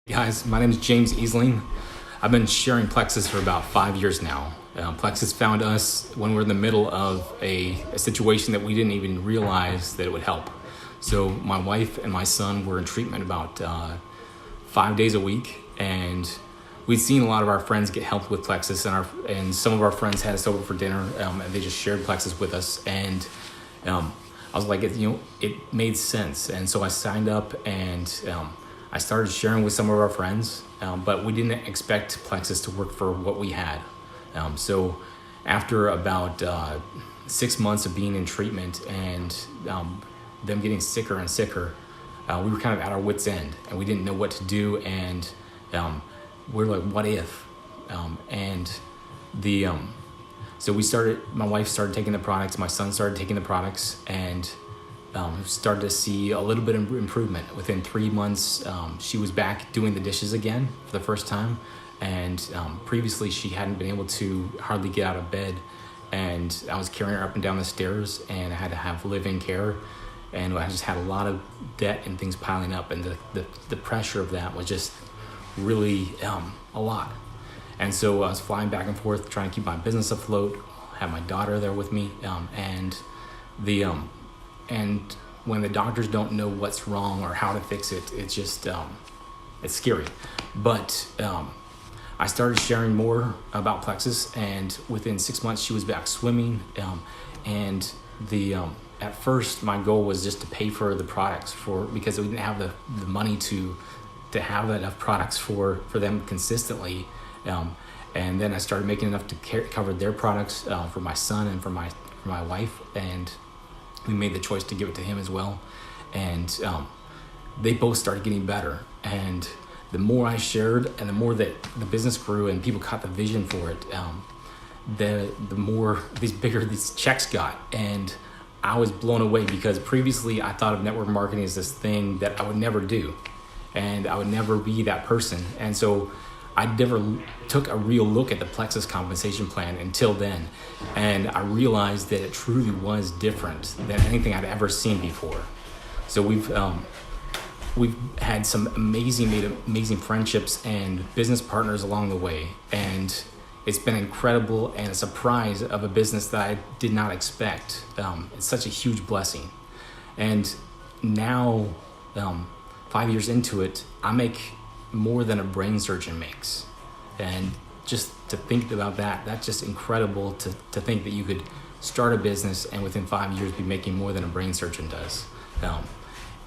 Guys, my name is James Easling. I've been sharing Plexus for about 5 years now. Plexus found us when we were in the middle of a situation that we didn't even realize that it would help. So my wife and my son were in treatment about 5 days a week, and we'd seen a lot of our friends get help with Plexus, and some of our friends had us over for dinner, and they just shared Plexus with us, and I was like, it made sense, and so I signed up, and I started sharing with some of our friends, but we didn't expect Plexus to work for what we had. So after about 6 months of being in treatment and them getting sicker and sicker, we were kind of at our wits' end, and we didn't know what to do, and we're like, what if? So my wife started taking the products, my son started taking the products, and started to see a little bit of improvement. Within 3 months, she was back doing the dishes again for the first time, and previously she hadn't been able to hardly get out of bed, and I was carrying her up and down the stairs, and I had to have live-in care, and I just had a lot of debt and things piling up, and the pressure of that was just really a lot. And so I was flying back and forth trying to keep my business afloat, have my daughter there with me, and when the doctors don't know what's wrong or how to fix it, it's just it's scary. But I started sharing more about Plexus, and within 6 months she was back swimming, and at first my goal was just to pay for the products because we didn't have the money to have enough products for them consistently, and then I started making enough to cover their products for my son and for my wife, and we made the choice to give it to him as well, and they both started getting better. And the more I shared, and the more that the business grew and people caught the vision for it, the more bigger these checks got. And I was blown away, because previously I thought of network marketing as this thing that I would never do, and I would never be that person. And so I never took a real look at the Plexus compensation plan until then, and I realized that it truly was different than anything I'd ever seen before. So we've had some amazing friendships and business partners along the way, and it's been incredible and a surprise of a business that I did not expect. It's such a huge blessing, and now 5 years into it, I make more than a brain surgeon makes. And just to think about that's just incredible, to think that you could start a business and within 5 years be making more than a brain surgeon does.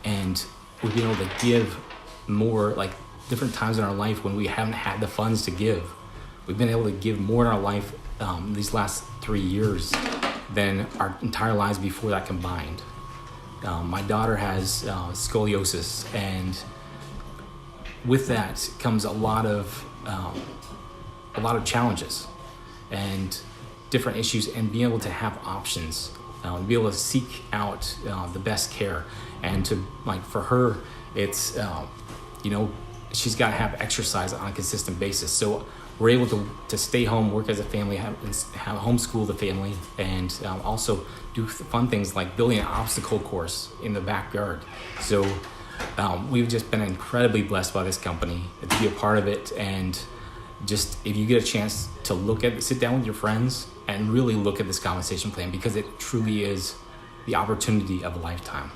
And we've been able to give more, like different times in our life when we haven't had the funds to give. We've been able to give more in our life these last 3 years than our entire lives before that combined. My daughter has scoliosis, and with that comes a lot of challenges and different issues, and being able to have options, be able to seek out the best care. And for her, it's she's got to have exercise on a consistent basis. So we're able to stay home, work as a family, have homeschool the family, and also do fun things like building an obstacle course in the backyard. So we've just been incredibly blessed by this company to be a part of it. And just, if you get a chance to sit down with your friends and really look at this compensation plan, because it truly is the opportunity of a lifetime.